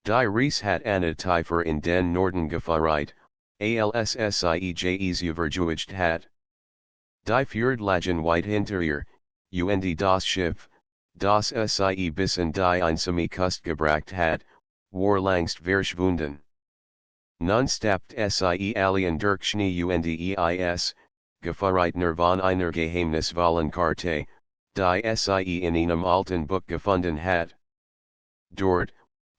Die Rees hat eine Tiefer in den Norden gefeiert, als Sieges übergejucht hat. Die Fjordlagen weit hinterher, und das Schiff, das Sie bis in die einsame Kust gebracht hat, war langst verschwunden. Nun stappt Sie alien durch Schnee und Eis, gefeiert nur von einer geheimnisvollen Karte, die Sie in einem alten Buch gefunden hat. Dort,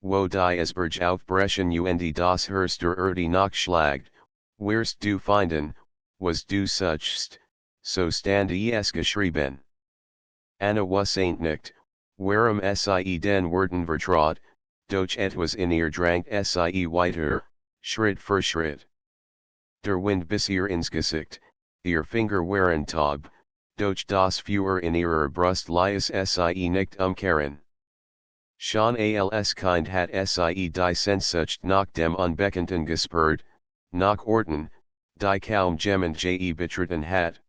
wo die Eisberg aufbrechen und das Herz der Erde nachschlagt, wirst du finden, was du suchst, so stand es geschrieben. Anna was ain't nicht, warum Sie den Worten vertraut, doch etwas in ihr drang Sie weiter, Schritt für Schritt. Der Wind bis ihr ins Gesicht, ihr Finger waren taub, doch das Feuer in ihrer Brust ließ Sie nicht umkehren. Schon als Kind hat Sie die Sehnsucht nach dem Unbekannten gespürt, nach Orten, die kaum jemand je betreten hat.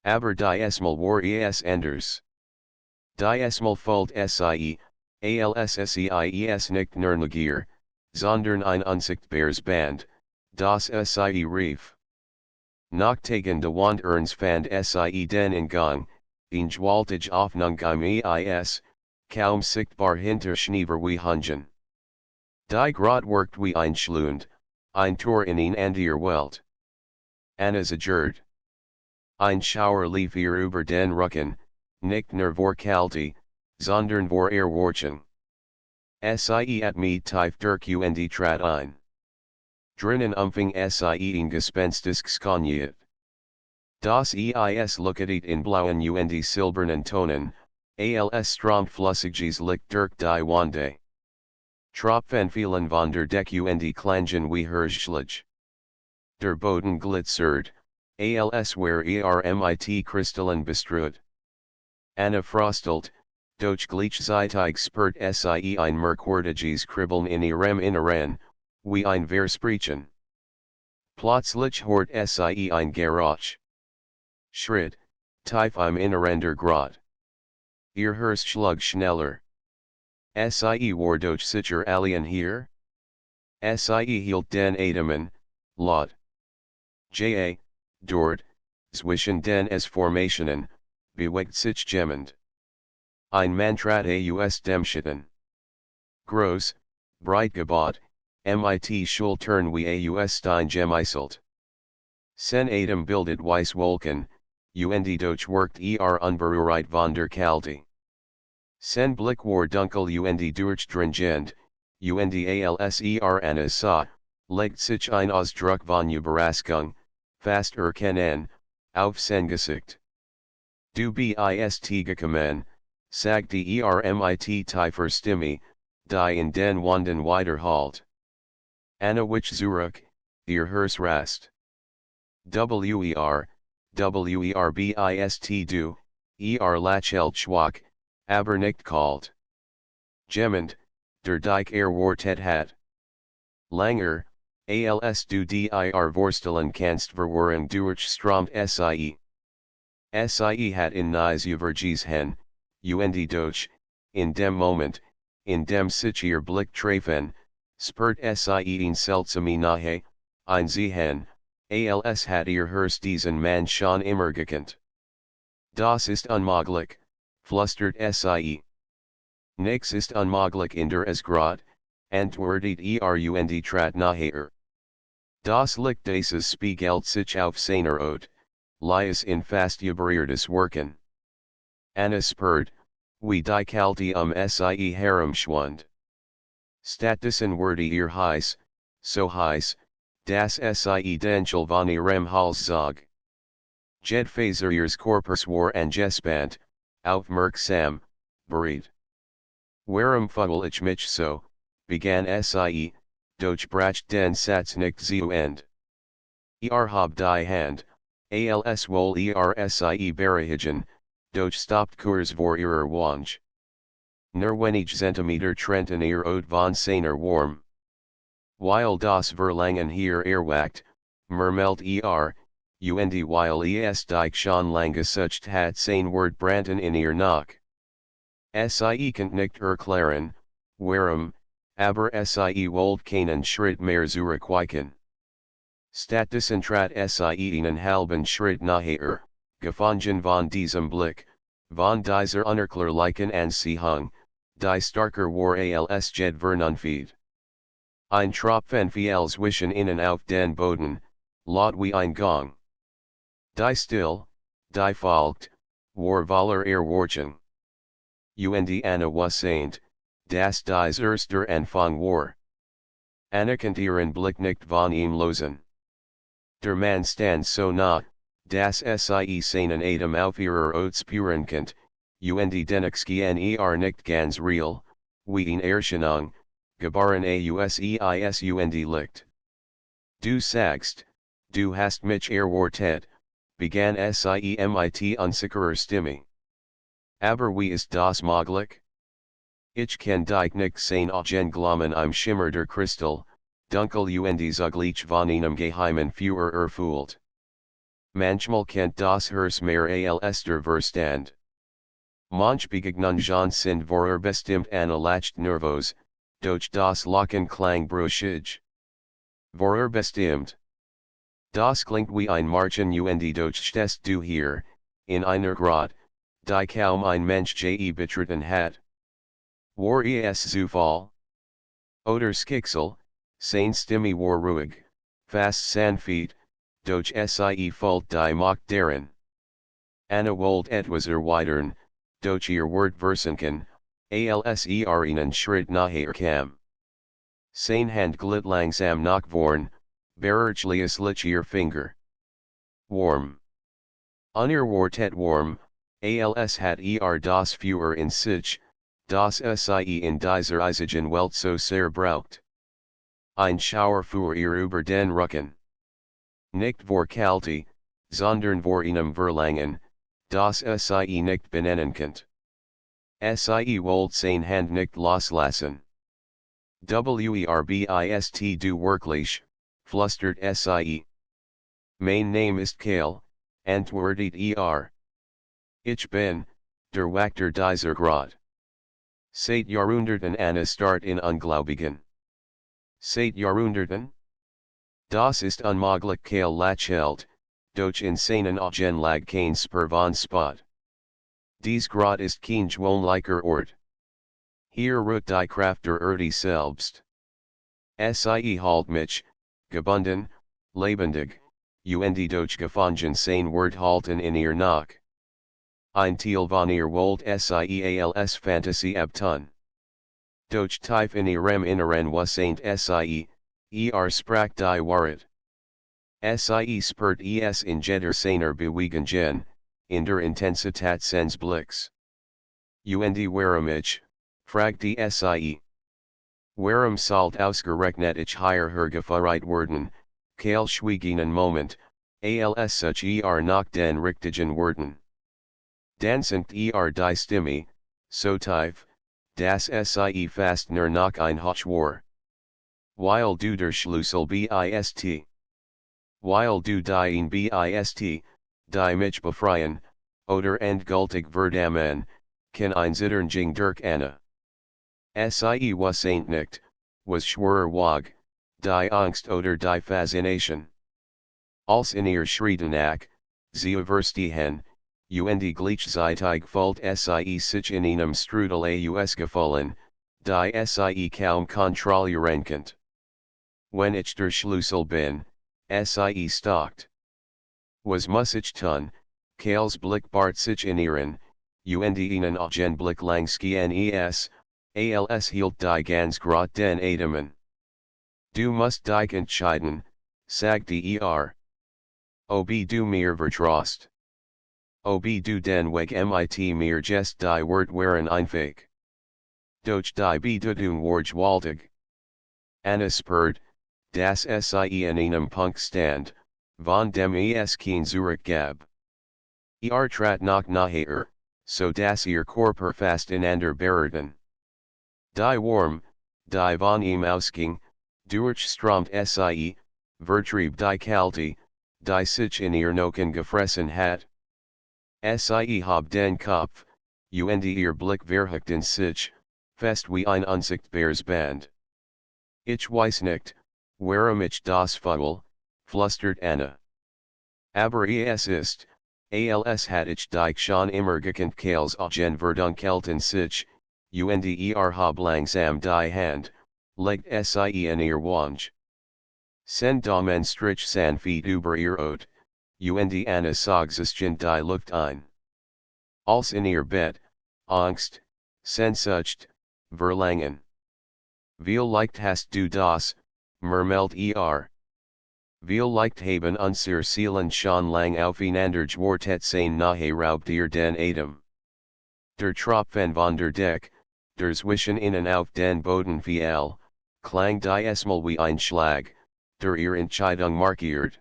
Aber die Esmal war es anders. Die Esmal folgt Sie, als Seis nicht nur Negier, sondern ein unsichtbares Band, das Sie rief. Nach Tagen de Wanderens fand Sie den Ingang, in gewaltige Hoffnung im Eis, kaum sichtbar hinter Schneeverwehungen. Die Grot workt wie ein Schlund, ein Tor in eine andere Welt. Anna zagert. Ein Schauer lief ihr über den Rücken, nicht nur vor Kälte, sondern vor Erwartung. Sie at me tief durch und trat ein. Drinnen umfing Sie ein gespenstisches Konjit. Das Eis leuchtet in blauen und silbernen Tonen, als stromflüssiges Licht durch die Wände. Tropfen fielen von der Decke und klangen wie Herzschläge. Der Boden glitzert, als wär mit Kristallen bestrahlt. Anna frostelt, doch gleichzeitig spürt Sie ein merkwürdiges Kribbeln in ihrem Inneren, wie ein Versprechen. Plötzlich hört Sie ein Geräusch. Schritt, tief im Inneren der Grot. Ihr Herz schlug schneller. Sie war doch sicher alien hier? Sie hielt den Atem, laut. Dort, zwischen den S-Formationen, bewegt sich jemand. Ein Mann trat aus dem Schatten. Groß, breit gebaut, mit Schultern wie aus Stein gemeißelt. Sen Atem bildet weiss Wolken, und doch workt unberührt von der Kälte. Sen Blick war dunkel und durchdringend, und als Anna sah, legt sich ein Ausdruck von Überraschung, fast erkennen, auf sein Gesicht. Du bist gekommen, sagte mit tiefer Stimme, die in den Wänden wiederholt. Anna wich zurück, ihr Herz rast. Bist du, lächelt schwach, aber nicht kalt. Jemand, der dich erwartet hat. Langer, als du dir vorstellen kannst verwirrung durchströmt Sie. Sie hat in nies übergesehen, und doch, in dem Moment, in dem sich ihr Blick treffen, spürt Sie ein seltsame Nahe, ein Sehen, als hat ihr Herz diesen Mann schon immer gekannt. Das ist unmöglich, flüstert Sie. Nix ist unmöglich in der Eisgrotte, antwortet und trat naher. Das Licht dieses spiegelt sich auf seiner Haut, lies in fast überirrtes Wirken. Anna spürt, wie die Kälte Sie herumschwund. Stattdessen wurde ihr heiß, so heiß, dass Sie den Schal von ihrem Hals zog. Jedfaser ihres Körpers war angespannt, aufmerksam, bereit. Warum fühle ich mich so, begann Sie, doch bracht den Satz nicht zu Ende. Hab die Hand, als wohl Sie bereichen, doch stoppt kurz vor ihrer Wange. Nur wenige Zentimeter trennten ihr Haut von seiner Warm. Weil das Verlangen hier erwacht, murmelt und weil es dich schon lange sucht hat sein Wort brannten in ihr nach. Sie kann nicht erklären, warum, Aber sie wollt keinen Schritt mehr zurückweichen. Stattdessen trat sie einen halben Schritt nachher, gefangen von diesem Blick, von dieser unerklärlichen Anziehung, die starker war als jede Vernunft. Ein Tropfen fiel zwischen ihnen auf den Boden, laut wie ein Gong. Die still, die folgt, war voller Erwartung. Und Anna wusste, dass dies erster Anfang war. Anna konnte ihren Blick nicht von ihm losen. Der Mann stand so nah, dass sie seinen Atem auf ihrer Haut spüren konnte, und dennoch nicht ganz real, wie eine Erscheinung, geboren auseis und Licht. Du sagst, du hast mich erwartet, begann sie mit unsicherer Stimme. Aber wie ist das möglich? Ich kann dich nicht sehen Glauben im Schimmer der Kristall, dunkel und zugleich von einem geheimen Feuer erfüllt. Manchmal kennt das Herz mehr als der Verstand. Manch Begegnungen sind bestimmt leicht nervös, doch das Lachen klang brüchig. Bestimmt. Das klingt wie ein Märchen und doch stehst du hier, in einer Grotte, die kaum ein Mensch je betreten hat. War es Zufall? Oder Schicksal, seine Stimme war ruhig, fast sanft, doch sie fühlt die Macht darin. Anna wollt etwas erweitern, doch ihr Wort versunken, als einen Schritt nachher kam. Seine Hand glitt langsam nach vorn, beherrschlich ihr Finger. Warm. Unerwartet warm, als hat das Feuer in sich, das sie in dieser eisigen Welt so sehr braucht. Ein Schauer fuhr ihr über den Rücken. Nicht vor Kälte, sondern vor einem Verlangen, das sie nicht benennen konnte. Sie wollte seine Hand nicht loslassen. Werbist du wirklich, flüstert sie. Mein Name ist Teil, antwortet Ich bin, der Wächter dieser Grotte. Seit Jahrhunderten Anna starrt in Unglaubigen. Seit Jahrhunderten? Das ist unmöglich Teil lächelt, doch in seinen Augen lag kein Spur von Spott. Dies Grotte ist kein gewöhnlicher Ort. Hier ruht die Kraft der Erde selbst. Sie halt mich, gebunden, lebendig, und doch gefangen sein Wort halten in ihr Nack. Ein Teil von ihr wollt sie als Fantasie abtun. Doch tief in ihrem Inneren wassaint sie, sprach die Wahrheit. Sie spürt es in jeder seiner Bewegungen, in der Intensität seines Blicks. Und warum ich, fragte sie. Warum sollt ausgerechnet ich hierher gefeiert werden, kein schwiegenen Moment, als such nach den richtigen Worten. Dann sinkt die Stimme, so tief, dass sie fast nur noch ein Hauch war. Weil du der Schlüssel bist. Weil du dien bist, die mich befreien, oder endgültig verdammen, kann ein Zitternjing durch Anna. Sie wassaint nicht, was schwerer wog, die Angst oder die Faszination. Als in ihr Schritten nach, sie verstehen, und gleichzeitig fühlt sie sich in einem Strudel ausgefallen, die sie kaum kontrollieren könnt. Wenn ich der Schlüssel bin, sie stockt. Was muss ich tun, Kales Blick bart sich in ihren, und ihnen Augenblick lang skien als hielt die ganz grot den Atemen. Du musst dich entscheiden, sagte Ob du mir vertraust. Ob du den Weg mit mir just die Wort waren einfach. Doch die Bedeutung war gewaltig. Anna spürt, dass sie in einem Punkt stand, von dem es kein Zurück gab. Trat noch nachher, so dass ihr Körper fast ineinander berührten. Die Warm, die von ihm ausging, durchströmt sie, vertrieb die Kälte, die sich in ihr Knochen gefressen hat. Sie hob den Kopf, und ihr Blick verheckten sich, fest wie ein unsichtbares Band. Ich weiß nicht, warum ich das Fudel, flustert Anna. Aber es ist, als hat ich dich schon immer gekannt Kales Augen verdunkelten sich, und habe langsam die Hand, legt sie in ihr Wange. Sen Damen strich Sanfeet über ihr Ot, und Anna Sogzischen die Luft ein. Als in ihr Bett, Angst, Sehnsucht, Verlangen. Wie leicht hast du das, murmelt Wie leicht haben unsere Seelen schon lang aufeinander gewartet sein nahe Raub dir den Atem. Der Tropfen von der Deck, der zwischen ihnen auf den Boden fiel, klang die Esmal wie ein Schlag, der ihr Entscheidung markiert.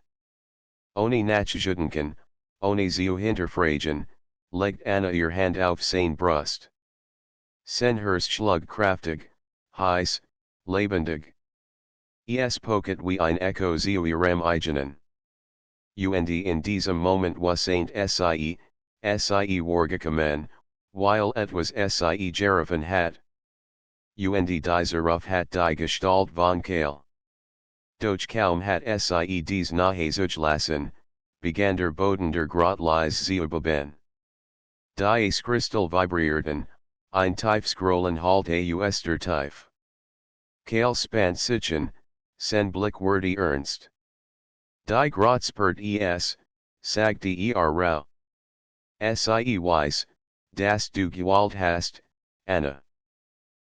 Ohne Nachzudenken, ohne zu hinterfragen, legt Anna ihr Hand auf sein Brust. Sein Herz schlug kraftig, heiß, lebendig. Es poket wie ein Echo zu ihrem eigenen. Und in diesem Moment wasn't sie wargekommen, weil etwas sie gerufen hat. Und dieser Ruf hat die Gestalt von Kale. Doch kaum hat sie dies nahe zugelassen, begann der Boden der Grotte leise zu beben. Die Kristall vibrierten, ein Tiefscrollen halt aus der Tief. Kale spannt sichen, sen Blick wurde ernst. Die Grotte spurt sagte rau. Sie weiß, dass du gewalt hast, Anna.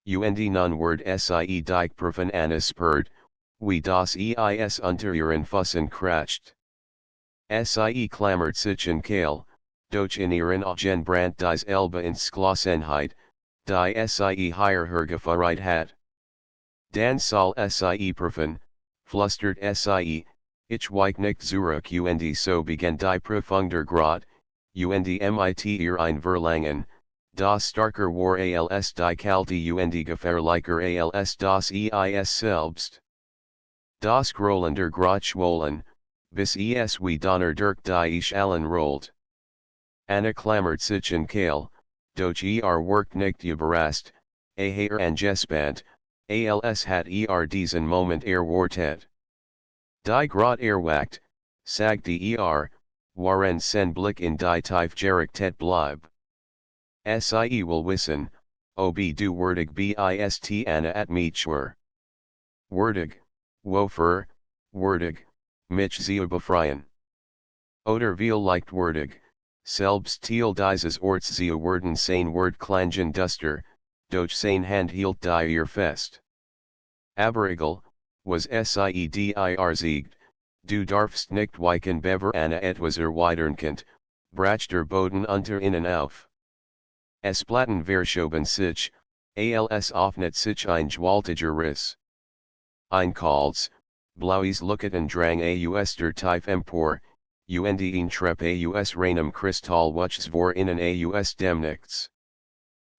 Und nun word sie dich prüfen Anna spurt, wie das is unter ihren Füßen kracht. Sie klammert sich in Kale, doch in ihren Augen brandt dies Elbe ins Glossenheit, die sie hergeführt hat. Dan soll sie prüfen, flustert sie, ich weiß nicht zurück und so begann die Prüfung der Grotte, und mit ihr ein Verlangen, das starker war als die kalte und gefährlicher als das is selbst. Das Grollen der Grotte schwollen, bis es wie Donner durch die Schalen rollt. Anna klammert sich in Kale, doch workt nicht überrascht, angespannt, als hat diesen Moment erwartet. Die Grotte erwacht, sagte waren sen Blick in die Tief gerichtet bleib. Sie will wissen, ob du würdig bist Anna at mich schwör. Würdig, wofür, würdig, mich zu befreien. Oder viel leicht würdig, selbst Teil dieses Orts zu werden sein Wort klangen duster, doch sein Hand hielt die ihr fest. Aber egal, was sie dir siegt, du darfst nicht weichen bever Anna etwas erweiternkend, brach der Boden unter ihnen auf. Es platten verschoben sich, als offnet sich ein gewaltiger Riss. Ein kaltes, blaues Lucketen drang aus der Tief empor, und ihn trepp aus reinem Kristall wuchs vor innen aus dem Nichts.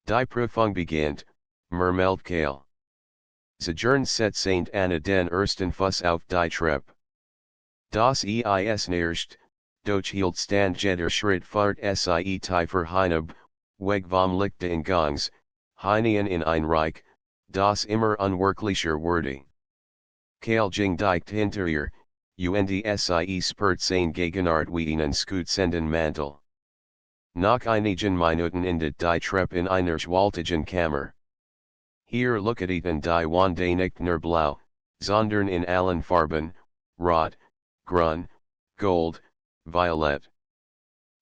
Die Prüfung beginnt, murmelt Kale. Sojourn set Saint Anna den ersten Fuss auf die Treppe. Das is näherscht, doch hielt stand jeder Schritt fahrt sie tiefer hinab, weg vom Licht des Gangs, hinein in ein Reich, das immer unwirklicher wurde. Kale ging dicht hinter ihr, und sie spurt sein Gegenart wie einen skutzenden Mantel. Nach einigen Minuten endet die Treppe in einer gewaltigen Kammer. Hier looketen die Wände nicht nur blau, sondern in allen Farben, rot, grün, gold, violet.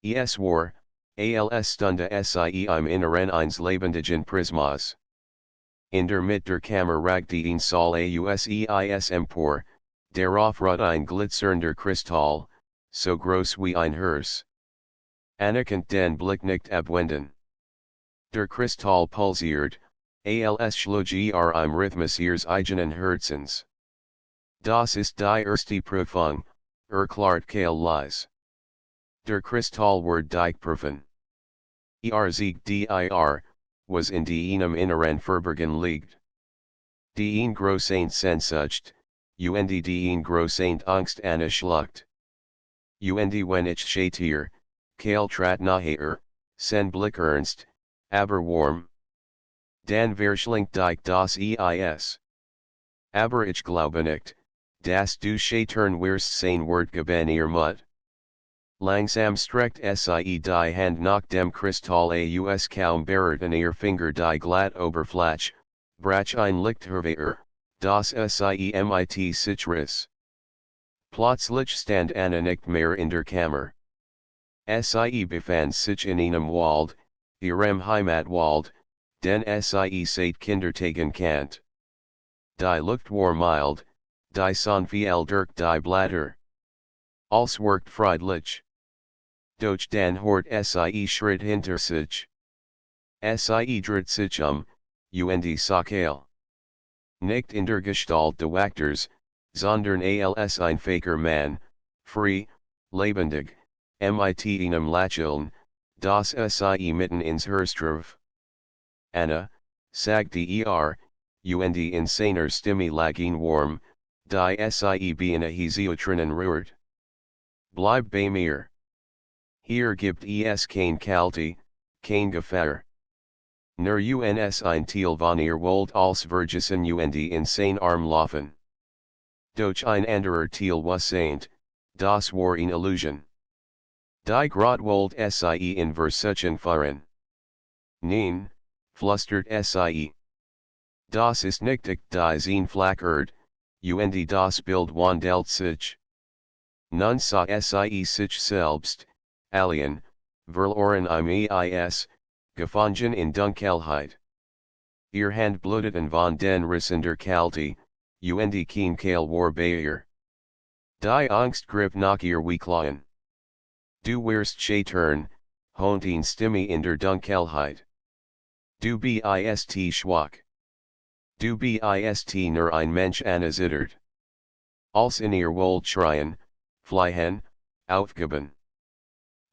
Es war, als stunde sie im Inneren eines lebendigen Prismas. In der Mitte der Kammer ragte ein Saal aus empor, darauf ruht ein glitzernder Kristall, so groß wie ein Herz. Anna konnte den Blick nicht abwenden. Der Kristall pulsiert, als schlug im Rhythmus ihres eigenen Herzens. Das ist die erste Prüfung, erklärt Kale leise. Der Kristall wird dich prüfen. Sieg dir, was in deinem Inneren verborgen liegt. Die große Sehnsucht, und die große Angst Anna schluckt. Und wenn ich schaute, Kale trat naher, sen Blick ernst, aber warm. Dan verschlingt dich das is. Aber ich glaube nicht, dass du Scheitern wirst sein Wort geben ihr Mut. Langsam streckt sie die Hand nach dem Kristall aus kaum berührten ihr Finger die glatt Oberfläche, brach ein Lichtherr, das sie mit sich riss. Plötzlich stand Anna nicht mehr in der Kammer. Sie befand sich in einem Wald, ihrem Heimatwald, den sie seit Kindertagen kannt. Die Luft war mild, die Sonne fiel durch die Blätter. Alles worked friedlich. Doch dann hort sie Schritt hinter sich. Sie dreht sich und Sakale. Nicht in der Gestalt des Wachters, sondern als ein faker Mann, frei, lebendig, mit einem Lächeln, das sie mitten ins Herz traf. Anna, sagte und in seiner Stimme lagin warm, die sie beinahe rührt. Bleib bei mir. Hier gibt es kein Kalte, kein Gefahr. Nur uns ein Teil von ihr Wold als Vergessen und in sein Arm laufen. Doch ein anderer Teil was Saint, das war eine Illusion. Die Grot Wold sie in Versuchen fahren. Nein, flüstert sie. Das ist nicht die Zehn flackert, und das Bild wandelt sich. Nun sah sie sich selbst, alien, verloren im Eis, gefangen in Dunkelheit. Ihr Hand bluteten von den Rissen der Kälte, und kein Kehl war bei ihr. Die Angst griff nach ihr wie Klauen. Du wirst scheitern, honte Stimme in der Dunkelheit. Du bist schwach. Du bist nur ein Mensch Anna zittert. Als in ihr Wold schreien, fliehen, aufgeben.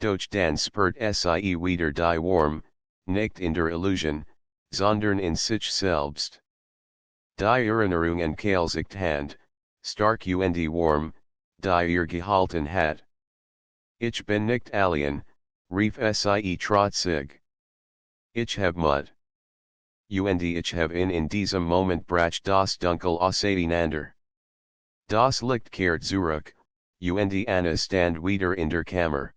Doch dann spürt sie wieder die Warm, nicht in der Illusion, sondern in sich selbst. Die Erinnerungen kale sich Hand, stark und warm, die ihr gehalten hat. Ich bin nicht alien, rief sie trotzig. Ich hab Mut. Und ich hab in diesem Moment brach das Dunkel auseinander. Das Licht kehrt zurück, und Anna stand wieder in der Kammer.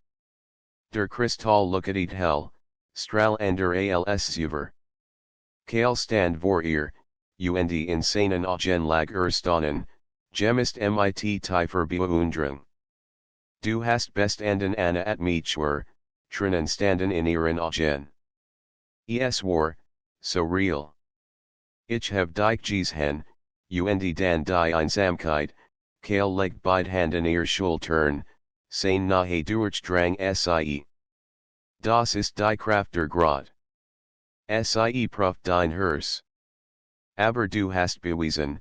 Der Kristall leuchtet hell, strahlender als zuvor. Kale stand vor ihr, und in seinen Augen lag Erstaunen, gemist mit tiefer Bewunderung. Du hast bestanden Anna at mich war, Tränen standen in ihren Augen. Es war, so real. Ich hab dich gesehen, und dann die Einsamkeit, Kale legt beide Handen ihr Schultern, sein nahe durchdrang sie. Das ist die Kraft der Grot. Sie prüft dein Herz. Aber du hast bewiesen,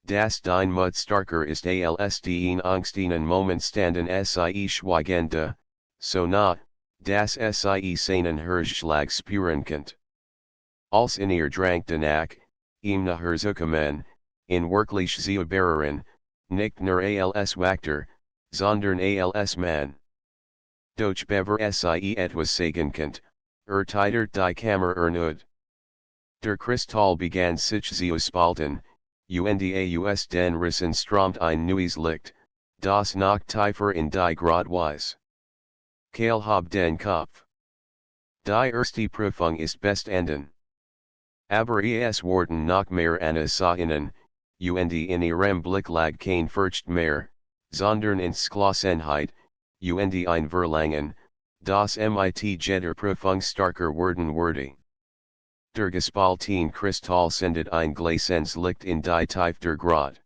dass dein Mut starker ist als den angstinen Moment standen sie schweigende, so nah, dass sie seinen Herzschlag spüren könnt. Als in ihr drank danach, nach Herzukommen, in wirklich zu bewahren, nicht nur als Wachter, sondern als Mann. Doch bever sie etwas sagen könnt, titert die Kammer erneut. Der Kristall begann sich zu spalten, und aus den Rissen strömt ein neues Licht, das noch tiefer in die Grot weist. Kale hab den Kopf. Die erste Prüfung ist bestanden. Aber es worden noch mehr Anna sah innen, und in ihrem Blick lag kein Furcht mehr, sondern Entschlossenheit, und ein Verlangen, das mit jeder Prüfung starker werden würde. Der gespalten Kristall sendet ein gleißendes Licht in die Tiefe der Grot.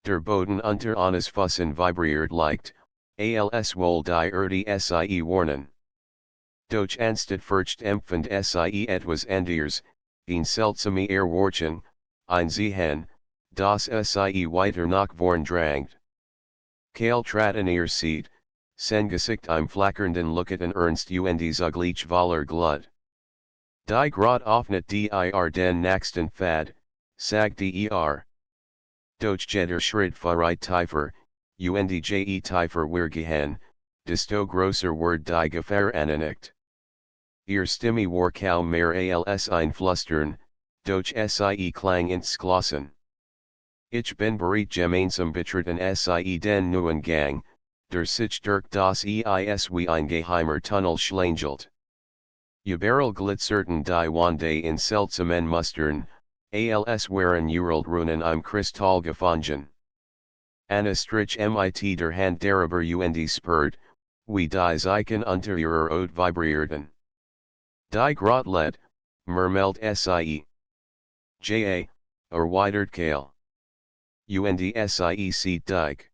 Der Boden unter Annas Füßen vibriert leicht, als wohl die Erde sie warnen. Doch anstatt Furcht empfand sie etwas anderes, ein seltsame Erwartung, ein Sehen, das sie weiter nach vorn drangt. Kale trat in ihr Seat, sein Gesicht im flackernden Lucketen ernst und zugleich voller Glut. Die Grot öffnet den nächsten Pfad, sagte Doch jeder Schritt vorait tiefer, und je tiefer wir gehen, desto größer wird die Gefahr nicht. Ihr Stimme war kaum mehr als ein Flüstern, doch sie klang entschlossen. Ich bin bereit gemeinsam betreten sie den neuen Gang, der sich durch das Eis wie ein geheimer Tunnel schlängelt. Überall glitzerten die Wände in seltsamen Mustern, als wären Uralrunen im Kristall gefangen. Eine Strich mit der Hand darüber spürt, wie die Zeichen unter ihrer Haut vibrierten. Die Grotlet, murmelt sie. Ja, erweitert Kale. Sie sieht dich.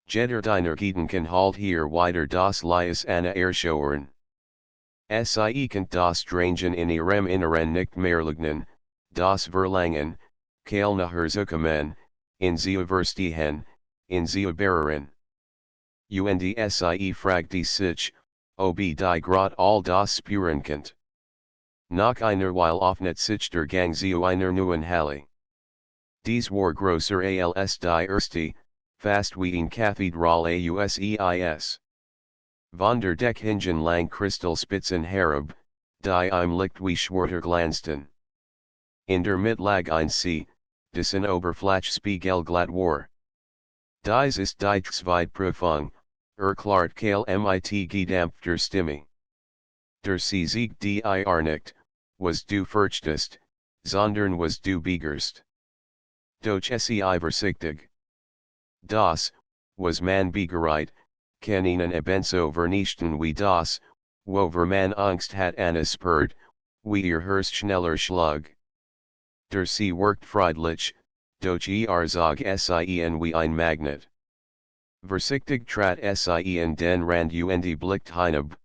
Jeder deiner Gedanken halt hier weiter das Lies Anna erschoren. Sie kennt das Drangen in ihrem Inneren nicht mehr leugnen, das Verlangen, Kale nachher zukommen, in sie verstehen, in sie bewahren. Sie fragt die sich, ob die Grot all das spüren könnt. Nach einer Weile öffnet sich der Gang zu einer neuen Halle. Dies war grosser als die erste, fast wie ein Kathedrale auseis. Von der Deckhingen lang Kristallspitzen herab, die im Licht wie Schwerter glanzten. In der Mitte lag ein See, dessen Oberfläche spiegelglatt war. Dies ist die Zweitprüfung, erklärt Kale mit gedämpfter Stimme. Der See siegt dir nicht, was du fürchtest, sondern was du begehrst. Doch sei vorsichtig. Das, was man begehrt, kann ihnen ebenso vernichten wie das, wover man Angst hat anspürt, wie ihr Herz schneller schlug. Der See workt friedlich, doch zog sein wie ein Magnet. Vorsichtig trat sie in den Rand und blickt hinab.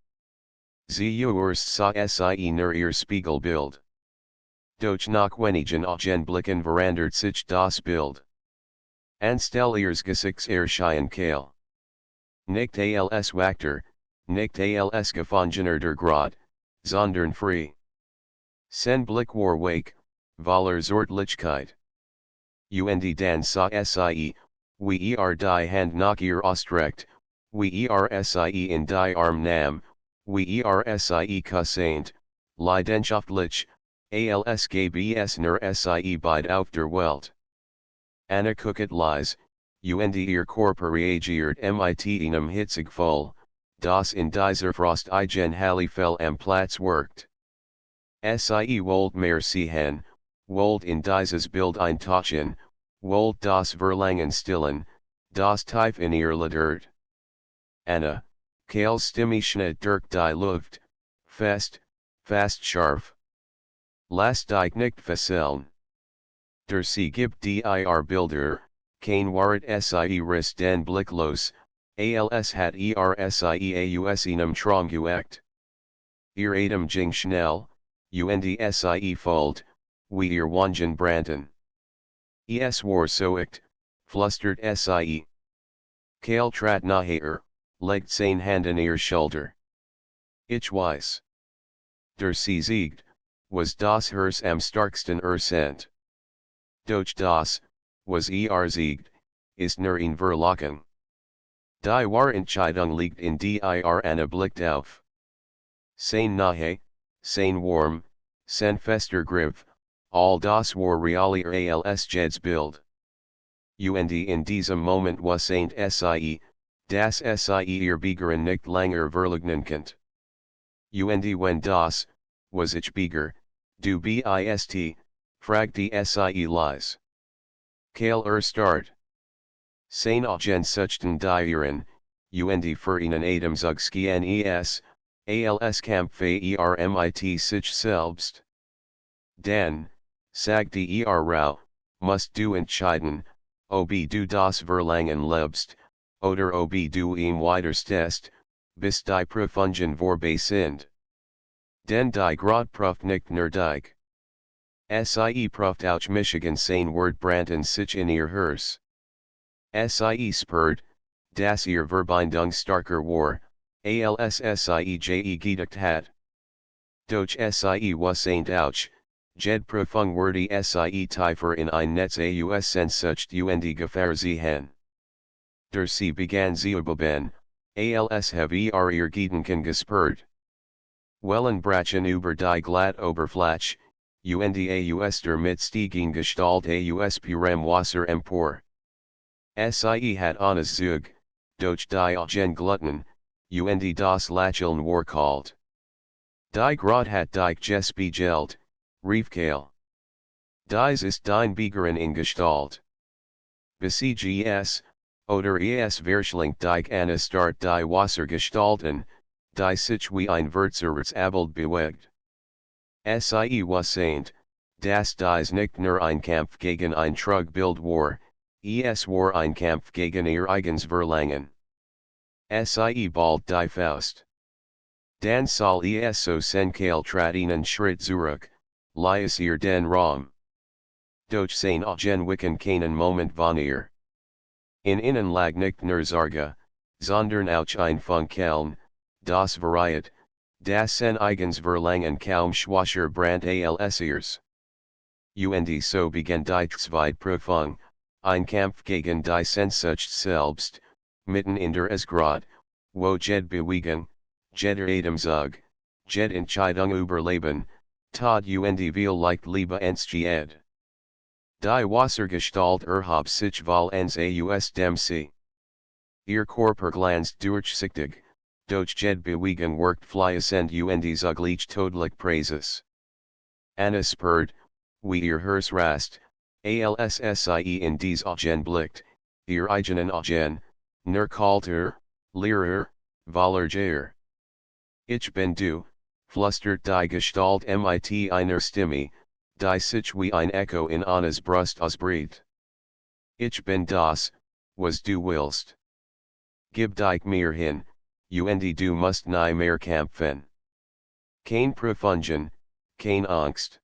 Sie erst sah sie nur ihr Spiegelbild. Doch nach wenigen Augenblicken verandert sich das Bild. Anstelle ihres Gesichts erscheint Kale. Nicht als Wachter, nicht als Gefangener der Grot, sondern frei. Sein Blick war wach, voller Zärtlichkeit. Und dann sah sie, wie die Hand nach ihr ausstreckt, wie sie in die Arm nahm, wie sie küssend, leidenschaftlich, als gäbe es nur sie beid auf der Welt. Anna gucket leise, und ihr Körper reagiert mit einem Hitzegefühl, das in dieser frostigen Halle fehl am Platz workt. Sie wollt mehr sehen, wollt in dieses Bild eintauchen, wollt das Verlangen stillen, das tief in ihr lagert. Anna, Kales Stimme schnitt durch die Luft, fest, fast scharf. Lass dich nicht fesseln. Der See gibt dir Bilder, kein Wort sie riss den Blick los, als hat sie aus einem Traum geweckt. Ihr Atem ging schnell, und sie folgt, wie ihr Wangen brannten. Es war so echt, flüstert sie. Kale trat nahe, legt seine Hand an ihr Schulter. Ich weiß. Der See siegt, was das Herz am starksten sind. Doch das, was siegt, ist nur ein Verlocken. Die Wahrentscheidung liegt in dir Anna blickt auf. Sein nahe, sein warm, sein fester Griff, all das war realer als Jed's Bild. Und in diesem Moment wasn't sie, das sie ihr Begeren nicht länger verleugnen könnt. Und wenn das, was ich begehr, du bist, fragte sie leise. Kale start. Sein Augen suchten die ihren, und für einen Atemzug skien als Kampfe mit sich selbst. Dann, sagte Rau, musst du entscheiden, ob du das Verlangen lebst, oder ob du ihm widerstehst, bis die Prüfungen vorbei sind. Denn die Grot prüft nicht nur dich. Sie prüft auch Michigan sein Wort brannten sich in ihr Herz. Sie spürt, dass ihr Verbindung starker war, als sie gedacht hat. Doch sie wasn't auch, jed Prüfung wordy sie tiefer in ein Netz aussensucht und Gefahr sehen. Der See begann zuüben, als have ihr Gedanken gespürt. Wellenbrachen über die glatt Oberfläche, UNDAUS der mitstiegen Gestalt AUS Purem Wasser empor. Sie hat eines Zug, durch die Gluten, und das Lacheln war kalt. Die Grot hat dich gespiegelt, Riefkale. Dies ist dein Begehren in Gestalt. BCGS, oder es verschlingt dich an Start die Wassergestalten, die sich wie ein Verzerrtes Abbild bewegt. Sie wasseint, dass dies nicht nur ein Kampf gegen ein Trugbild war, es war ein Kampf gegen ihr eigens Verlangen. Sie bald die Faust. Dan soll es so senkale tratinen Schritt zurück, lies ihr den Raum. Doch sein Wicken keinen Moment von ihr. In innen lag nicht nur Zarga, sondern auch ein Funkeln, das Variet, das sen eigens Verlangen kaum schwacher Brand als ihrs. Und so begann die Zweitprüfung, ein Kampf gegen die Sehnsucht selbst, mitten in der Eisgrotte, wo jed Bewegung, jeder Atemzug, jed Entscheidung überleben, Tod und viel Liebe entsteht. Die Wassergestalt erhob sich voll ans aus dem See. Ihr Körper glänzt durchsichtig, doch jed Bewegung wirkt fließend und zugleich todlich Präses. Anna spürt, wie ihr Herz rast, alssie in dies Augenblick, ihr eigenen Augen, nur kalter, leerer, voller. Ich bin du, flüstert die Gestalt mit einer Stimme, die sich wie ein Echo in Annas Brust ausbricht. Ich bin das, was du willst. Gib dich mir hin, und du musst nie mehr kämpfen. Kein Prüfungen, kein Angst.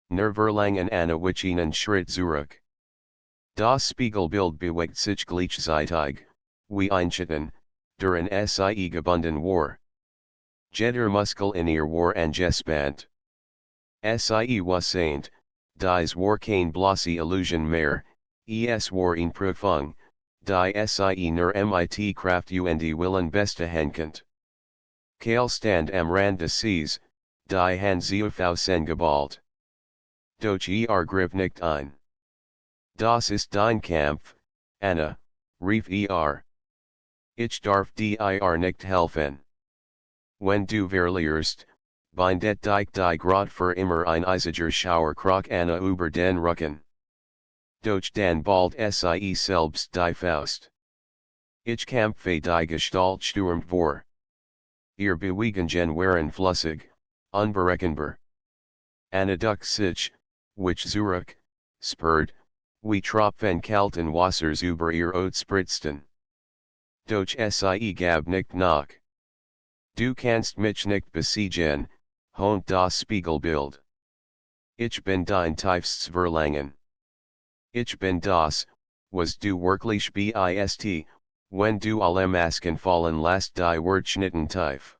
Nur Verlangen Anna einen Schritt zurück. Das Spiegelbild bewegt sich gleichzeitig, wie ein Schatten, der an sie gebunden war. Jeder Muskel in ihr war angespannt. Sie wasseint, dies war kein bloße Illusion mehr, es war eine Prüfung, die sie nur mit Kraft und Willen bestehenkennt. Kale stand am Rand des Sees, die Hand aufausen geballt. Doch griff nicht ein. Das ist dein Kampf, Anna, rief Ich darf dir nicht helfen. Wenn du verlierst, bindet dich die Grot für immer ein eisiger Schauerkrach Anna über den Rücken. Doch dann bald sie selbst die Faust. Ich kämpfe die Gestalt stürmt vor. Ihr Bewegungen waren flüssig, unberechenbar. Anna duckt sich, which zurück, spürt, wie Tropfen kalten Wassers über ihr Ot spritzten. Doch sie gab nicht nach. Du kannst mich nicht besiegen, hont das Spiegelbild. Ich bin dein tiefstes Verlangen. Ich bin das, was du wirklich bist, wenn du alle Masken fallen lässt die Wortschnitten tief.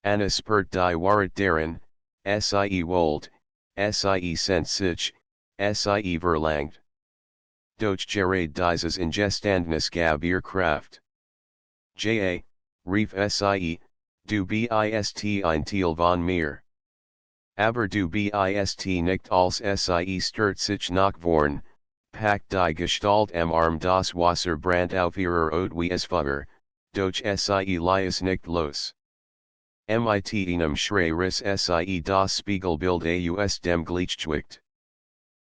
Anna spürt die Wahrheit darin, sie wollt, sie sehnt sich, sie verlangt. Doch gerade dieses Ingestandnis gab ihr Kraft. Rief sie, du bist ein Teil von mir. Aber du bist nicht als sie stört sich nach vorn, packt die Gestalt am Arm das Wasser brandt auf ihrer Ot wie es Feuer, doch sie lies nicht los. Mit einem Schrei riss sie das Spiegelbild aus dem Gleichgewicht.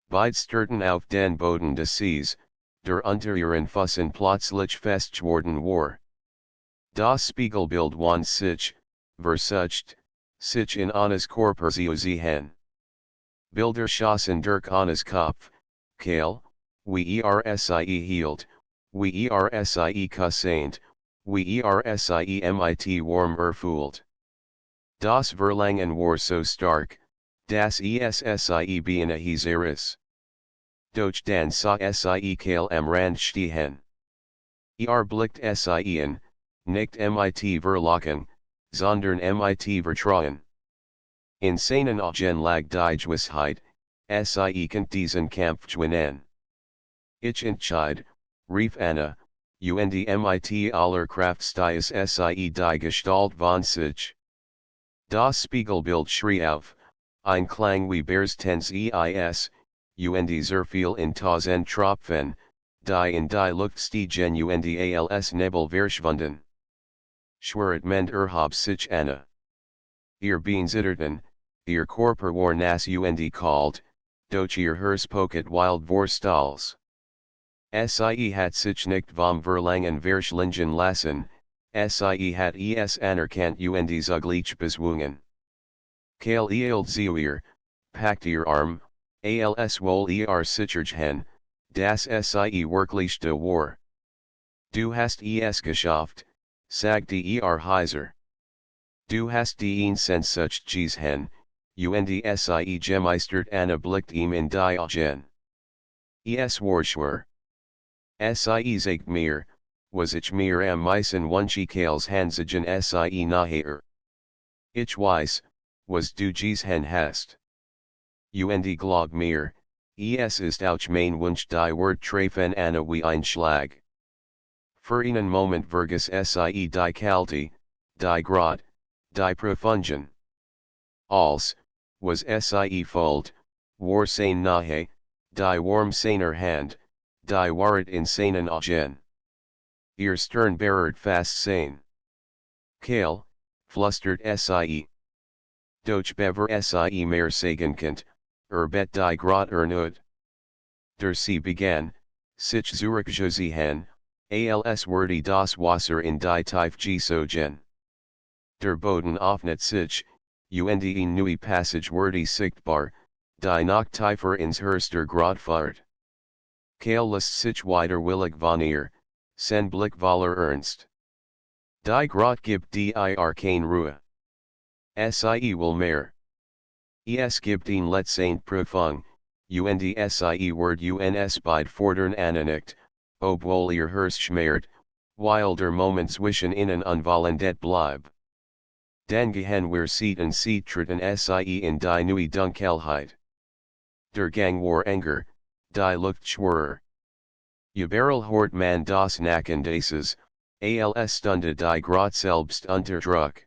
Beide störten auf den Boden des Sees, der unter ihren Füßen plötzlich fest geworden war. Das Spiegelbild wand sich, versucht, sich in Annas Körper zu ziehen. Bilder schossen durch Annas Kopf, Kale, wie sie hielt, wie sie kusseint, wie sie mit warm erfüllt. Das Verlangen war so stark, dass sie beinahe hieß. Doch dann sah sie Kale am Rand stehen. Blickt sie an, nicht mit Verlocken, sondern mit Vertrauen. In seinen Augen lag die Gewissheit, sie kennt diesen Kampf gewinnen. Ich entscheid, rief Anna, und mit aller Kraft stieß sie die Gestalt von sich. Das Spiegelbild schrie auf, Ein Klang wie Bears tens eis, und viel in tausend Tropfen, die in die Luft stiegen und als Nebel verschwunden. Schweret mend habe sich Anna. Ihr Beenzitterten, ihr Körper war nass und kalt, doch ihr Herz poket wild vor Stals. Sie hat sich nicht vom Verlangen verschlingen lassen, sie hat es anerkannt und zugleich bezwungen. Kale eilt zuer, packt ihr Arm, als wohl ihr sichergehen, das sie wirklich de war. Du hast es geschafft, sagte ihr heiser. Du hast den Sensuch gesehen, und sie gemeistert Anna blickt ihm in die Augen. Es war schwer. Sie sagt mir, was ich mir am meisten wünsche Kales Hansigen sie nachher. Ich weiß, was du gesehen hast. Und glaub mir, es ist auch mein Wunsch die Wort treffen Anna wie ein Schlag. Für einen Moment vergas sie die Kalte, die Grot, die Profunden. Als, was sie fold, war sein nahe, die warm seiner Hand, die Wahrheit in seinen Augen. Ihr Stern berührt fast sein. Kale, flustert sie. Doch bever sie mehr sagen könnt, bet die Grot ernut. Der Sie begann, sich zurückgesehen, als würde das Wasser in die Tiefe gesogen. Der Boden öffnet sich, und eine neue Passage wurde sichtbar, die noch tiefer ins Herz der Grot fährt. Kale lässt sich widerwillig von ihr, sein Blick voller Ernst. Die Grot gibt dir keine Ruhe. Sie will mehr. Es gibt ein letzten Prüfung, und sie wird uns beid fordern nicht, obwohl ihr Herz schmerzt, weil der Moment zwischen ihnen unvollendet bleib. Dann gehen wir sieten sie in die neue Dunkelheit. Der Gang war enger, die Luft schwerer. Überall hort man das Nacken des, als Stunde die Grot selbst unter Druck.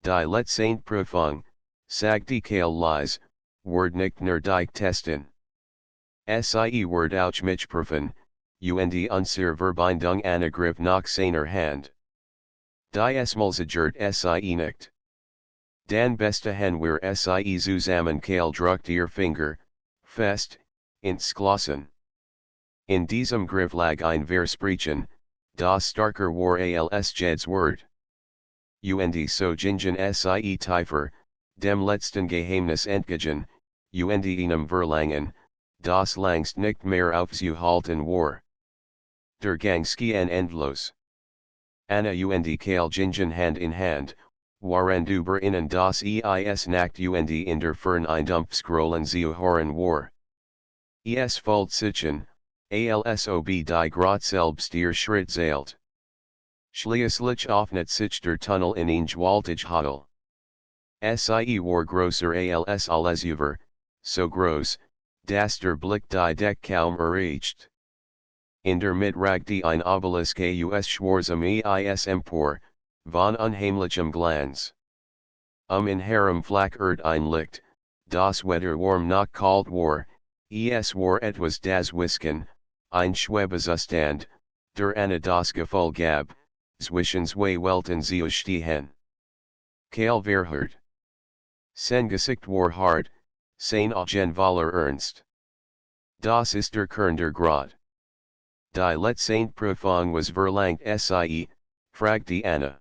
Die letzten Prüfung, sagte Kale leise, wird nicht nur die testen. Sie wird auch mich prüfen, und unsere Verbindung angriff nach seiner Hand. Die Esmulzigert sie nicht. Dan bestahen wir sie zusammen Kale druckt ihr Finger, fest, ins Glossen. In diesem Griff lag ein Versprechen, das starker war als jedes Wort. Und so gingen sie tiefer, dem letzten Geheimnis entgegen, und einem Verlangen, das langst nicht mehr aufzuhalten war. Der Gang schien endlos. Anna und Kale gingen Hand in Hand, waren über ihnen das Nackt und in der Fern ein Dumpfscrollen zu hören war. Es folgt sichen, als ob die Grot selbst ihr Schritt zählt. Schließlich öffnet sich der Tunnel in ein gewaltig Huddle. Sie war größer als alles über, so groß, dass der Blick die Deck kaum erreicht. In der Mitte ragte ein Obelisk aus schwarzem Eis empor, von unheimlichem Glanz. In herem flackert ein Licht, das weder warm noch kalt war, es war etwas das Whisken, ein Schwebezustand, der Anna das Gefühl gab, zwischen zwei Welten zu stehen. Kale verhört. Sein Gesicht war hart, sein Augen voller Ernst. Das ist der Kern der Grot. Die letzte Prüfung was verlangt sie, fragte Anna.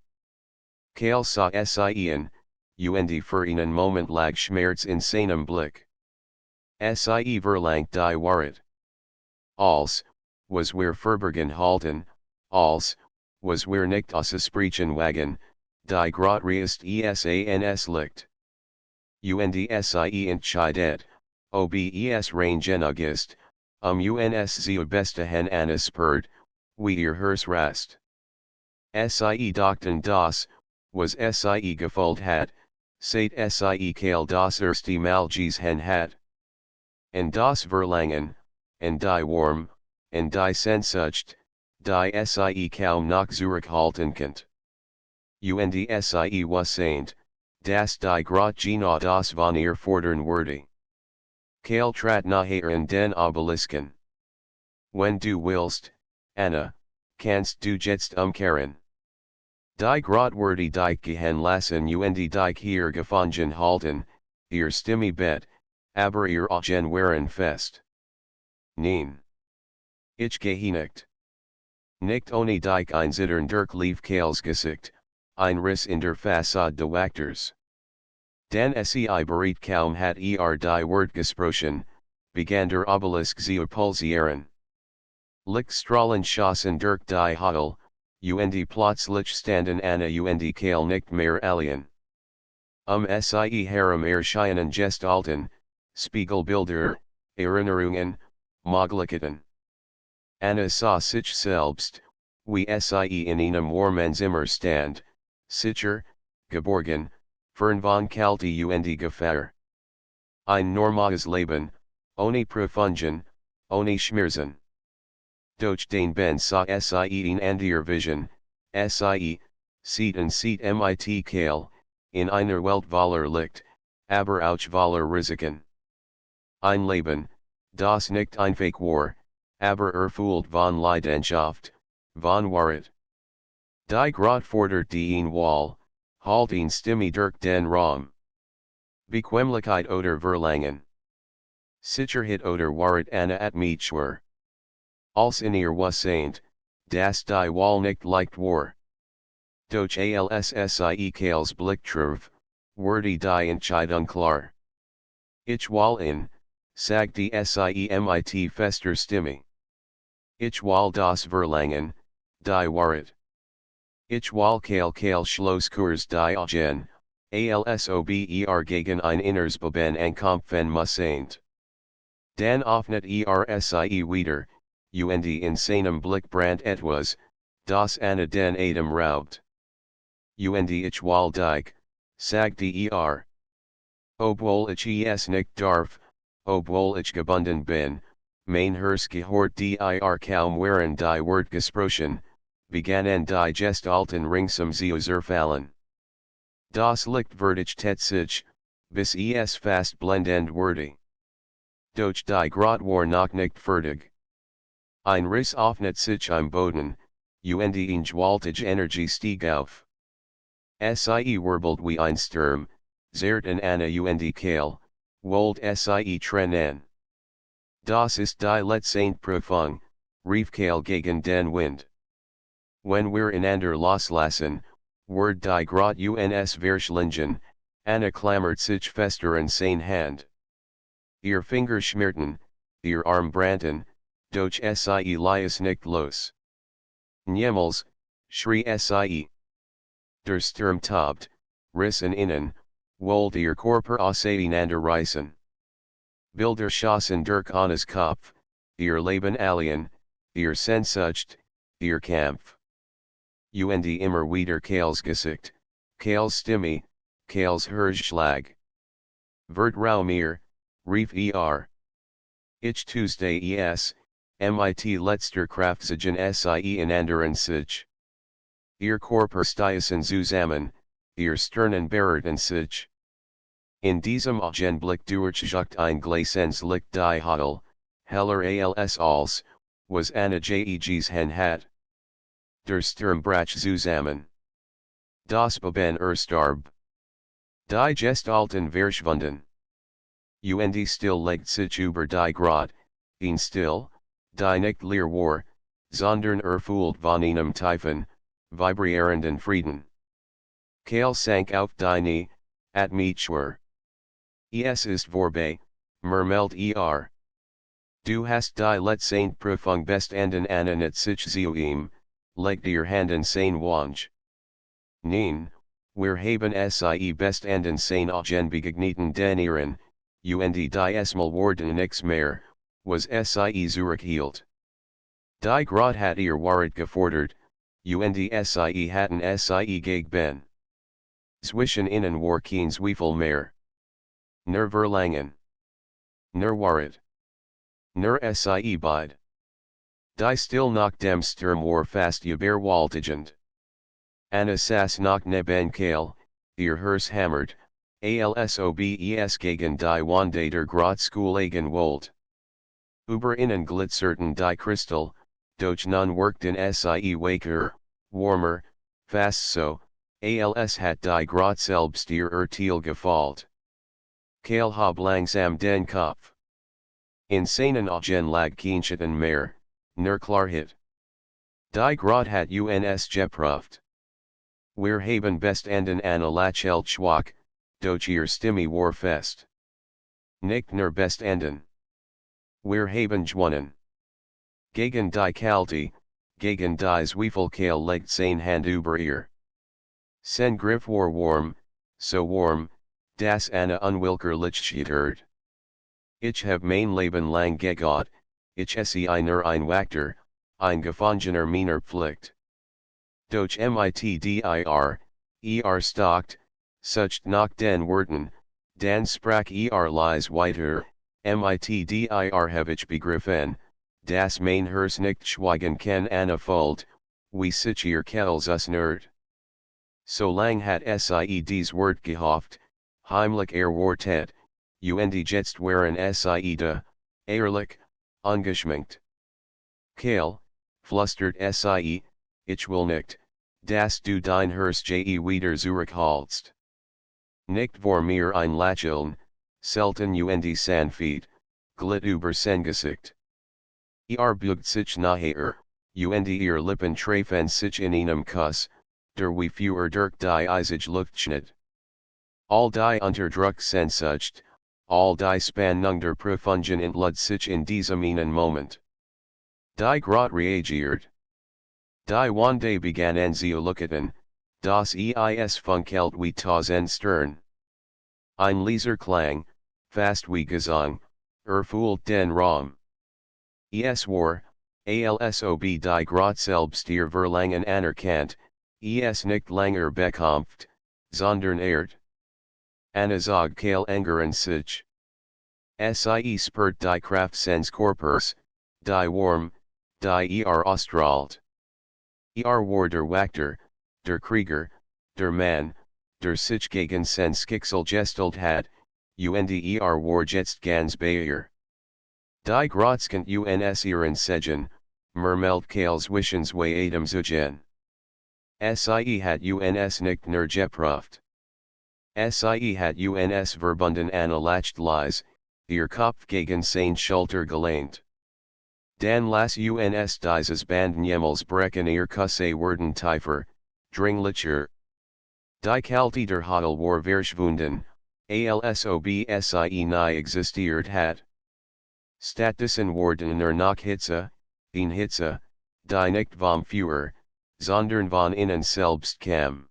Kale sah sie an, und für einen Moment lag Schmerz in seinem Blick. Sie verlangt die Wahrheit. Als, was wir verborgen halten, als, was wir nicht aussprechen wagen, die Grot ist sans Licht. Und sie entscheidet, ob es rein genug ist, uns zu bestahen anspurt, wie ihr Herz rast. Sie dachten das, was sie gefühlt hat, seit sie Kale das erste Mal gesehen hat. Und das Verlangen, und die Warm, und die Sehnsucht, die sie kaum noch zurückhalten könnt. Und sie was saint, Das die Grot Gena das von ihr fordern würde. Kale trat nachher in den Obelisken. Wenn du willst, Anna, kannst du jetzt umkehren. Die Grot wurde dich gehen lassen und dich hier gefangen halten, ihr Stimme bet, aber ihr Augen waren fest. Nein. Ich gehe nicht ohne dich ein Zittern durch Kales Gesicht, ein Riss in der Fassade des Wachters. Dan sei bereit kaum hat die Wort gesprochen, begann der Obelisk zu pulsieren. Lichtstrahlen schossen durch die Huddle, und plötzlich standen Anna und Kale nicht mehr allein. Sie herum erscheinen Gestalten, Spiegelbilder, Erinnerungen, Möglichkeiten. Anna sah sich selbst, wie sie in einem warmen Zimmer stand, sicher, geborgen, fern von Kälte und Gefahr. Ein normales Leben, ohne Prüfungen, ohne Schmerzen. Durch den Ben sah sie in anderer Vision, sieht mit Kale, in einer Welt voller Licht, aber auch voller Risiken. Ein Leben, das nicht einfach war, aber erfüllt von Leidenschaft, von Wahrheit. Die Grot fordert den Wall, halt ihn Stimme durch den Raum. Bequemlichkeit oder Verlangen. Sicherheit oder Wahrheit Anna at mich schwör. Als in ihr Wassaint, das die Wall nicht leicht war. Durch alssie Kales Blicktruf, wurde die Entscheidung klar. Ich will in, sagt die mit fester Stimme. Ich will das Verlangen, die Wahrheit. Ich will Kale Schlusskurs die Augen, alsober gegen ein inneres Beben ankämpfen müssen. Dan öffnet sie wieder, und in seinem Blick brandt etwas, das Anna den Atem raubt. Und ich will dich, sagte Obwohl ich es nicht darf, obwohl ich gebunden bin, mein Herz gehört dir kaum waren die Wort gesprochen, begannen die Gestalten ringsum zu zerfallen. Das Licht verdichtet sich, bis es fast blendend wurde. Doch die Grot war noch nicht fertig. Ein Riss öffnet sich im Boden, und eine gewaltige Energie stieg auf. Sie wirbelt wie ein Sturm, zerrten Anna und Kale, wollt sie trennen. Das ist die letzte Prüfung, rief Kale gegen den Wind. Wenn wir einander loslassen, wird die Grot uns verschlingen, Anna klammert sich fester an seine Hand. Ihr Finger schmerten, ihr Arm brannten, doch sie ließ nicht los. Niemals, schrie sie. Der Sturm tobt, rissen innen, wollt ihr Körper auseinander reißen. Bilder schossen durch Annas Kopf, ihr Leben alien, ihr Sehnsucht, ihr Kampf. Und immer wieder Kales Gesicht, Kales Stimme, Kales Herzschlag. Vert mir, rief Ich Tuesday mit letzter Kraftsagen sie in anderen sich. Ihr Körper stießen zusammen, ihr Stirnen berührten sich. In diesem Augenblick durchzuckt ein Glasens Licht die Huddle, heller als, was Anna Jegs hat. Der Sturm brach zusammen. Das Beben erstarb. Die Gestalten verschwunden. Und still legt sich über die Grot, ein Still, die nicht leer war, sondern erfüllt von einem tiefen, vibrierenden Frieden. Kale sank auf die Knie, at mich schwör. Es ist vorbei, murmelt Du hast die letzte Prüfung bestanden Anna net sich zu ihm, legt ihr Hand in sein Wange. Nein, wir haben sie bestanden sein Augen begegneten den ihren, und die Esmal worden nix mehr, was sie zurückhielt. Die Grot hat ihr Wahrheit gefordert, und sie hatten sie gegen. Zwischen ihnen war kein Zweifel mehr. Nur Verlangen. Nur Wahrheit. Nur sie beid. Die still nach dem Sturm war fast überwältigend. Anna saß noch neben Kale, ihr Hers hammert, alsobes gegen die Wande der Grotskollegen Wold. Über innen glitzerten die Kristall, doch nun wirkten sie waker, warmer, fast so, als hat die Grot selbst ihr Urteil gefällt. Keil hab langsam den Kopf. In seinen Augen lag Kenschatten mehr, nur Klarheit. Die Grot hat uns geprüft. Wir haben bestanden eine Lachelt schwach, doch ihr Stimme war fest. Nicht nur bestanden. Wir haben gewonnen. Gegen die Kalte, gegen die Zweifelkeil legt sein Hand über ihr. Sein Griff war warm, so warm, dass Anna unwillkürlich zittert. Ich hab mein Leben lang gegaut, ich sei nur ein Wachter, ein Gefangener meiner Pflicht. Doch stockt, sucht nach den Worten, dann sprach leise weiter, hab ich begriffen, das mein Herz nicht schweigen kann Anna Fold, wie sich ihr Kells us nerd. So lang hat sie dies Wort gehofft, heimlich wartet, und jetzt waren sie da, ehrlich, ungeschminkt. Keil, flüstert sie, ich will nicht, dass du dein Herz wieder zurückholst. Nicht vor mir ein Lächeln, selten und sanft, glitt über sein Gesicht. Beugt sich nachher, und ihr Lippen treffen sich in einem Kuss, der wie für durch die Eisige Luftschnitt. All die Unterdruck Sehnsucht, all die Spannung der Profunden entlud sich in diesem einen Moment. Die Grot reagiert. Die Wande begannen zu leuchten, das Eis funkelt wie tausend Stern. Ein leiser Klang, fast wie Gesang, erfüllt den Raum. Es war, alsob die Grot selbst ihr Verlangen anerkannt, nicht langer bekämpft, sondern ehrt. Anna zog Keil engeren sich. Sie spürt die Kraft seines Körpers, die Warm, die ausstrahlt. War der Wachter, der Krieger, der Mann, der sich gegen sein Schicksal gestellt hat, und war jetzt ganz bei ihr. Die Grotskant uns ihren Segen, murmelt Keils Wissens way Adam zugen. Sie hat uns nicht nur geprüft. Sie hat uns verbunden Anna lacht leise, ihr Kopf gegen sein Schulter gelehnt. Dan las uns dieses Band niemals brechen ihr Kusse werden tiefer, dringlicher. Die Kalte der Hodel war verschwunden, alsob sie nie existiert hat. Stattdessen worden nach Hitze, die nicht vom Führer, sondern von innen selbst kam.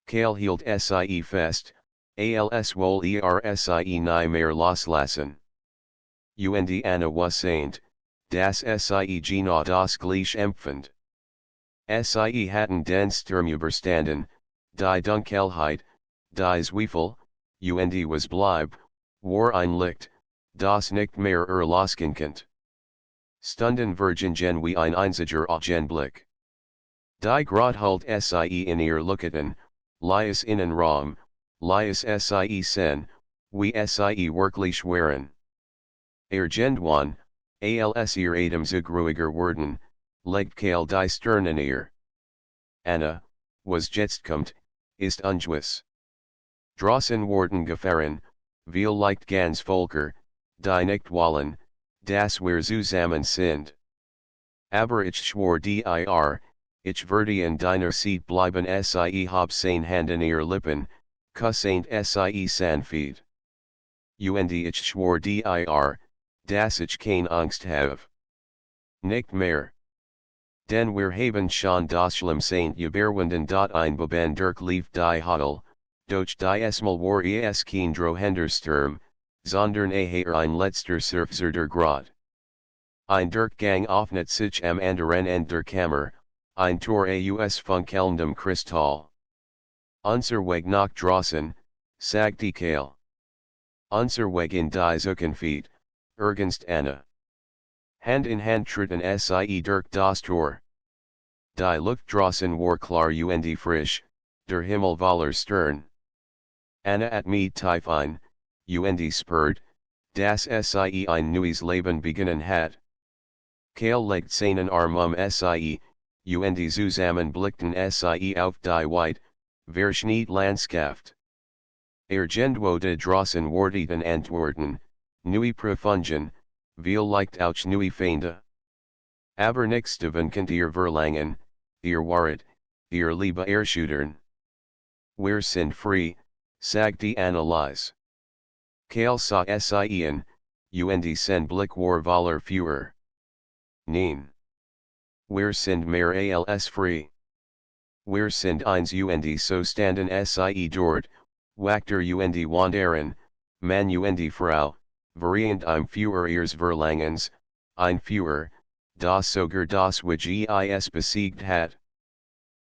Keil hielt sie fest, als wohl sie nie mehr loslassen. Und Anna was saint, das sie genau das gleich empfand. Sie hatten den Sturm überstanden, die Dunkelheit, die Zweifel, und was blieb, war ein Licht, das nicht mehr erloschen konnte. Stunden vergingen wie ein einziger Augenblick. Die Grot halt sie in ihr Leuchten, lies innen Raum, lies sie sen, wie sie wirklich waren. Irgendwann, als ihr Atem zug ruhiger worden, legt Keil die Stirn in ihr. Anna, was jetzt kommt, ist ungewiss. Draußen worden gefahren, vielleicht ganz Volker, die nicht wollen, dass wir zusammen sind. Aber ich schwor dir, ich werde in deiner Seat bleiben sie hab sein Hand in ihr Lippen, kussend sie sanft. Und ich schwor dir, dass ich keine Angst have. Nicht mehr. Denn wir haben schon das Schlimmste überwunden ein Beben durch lief die Hodel, doch die Esmal war es kein drohender Sturm, sondern ein letzter Surfzer der Grot. Ein Durchgang öffnet sich am anderen Ende der Kammer, ein Tor aus funkelndem Kristall. Unser Weg nach draußen, sagt die Keil. Unser Weg in die Zukunft, ergänzt Anna. Hand in Hand tritten sie durch das Tor. Die Luft draußen war klar und frisch, der Himmel voller Stern. Anna at me Typhine, und spurt, das Sie ein neues Leben beginnen hat. Kale legt seinen Arm Sie, und zusammen blickten Sie auf die White, verschneite Landschaft. Genwohte draußen warteten Antworten, neue Profungen, vielleicht auch neue Feinde. Aber nichtsteven könnt ihr verlangen, ihr waret, ihr Liebe erschüttern. Wir sind frei, sagt die Analyse. Kale sa Sien, und sen Blick war Valer Führer. Nein. Wir sind mehr als frei. Wir sind eins und so standen Sie dort, wachter und wanderen, Mann und Frau, variant im Führer ihres Verlangens, ein Führer, das sogar das Wege is besiegt hat.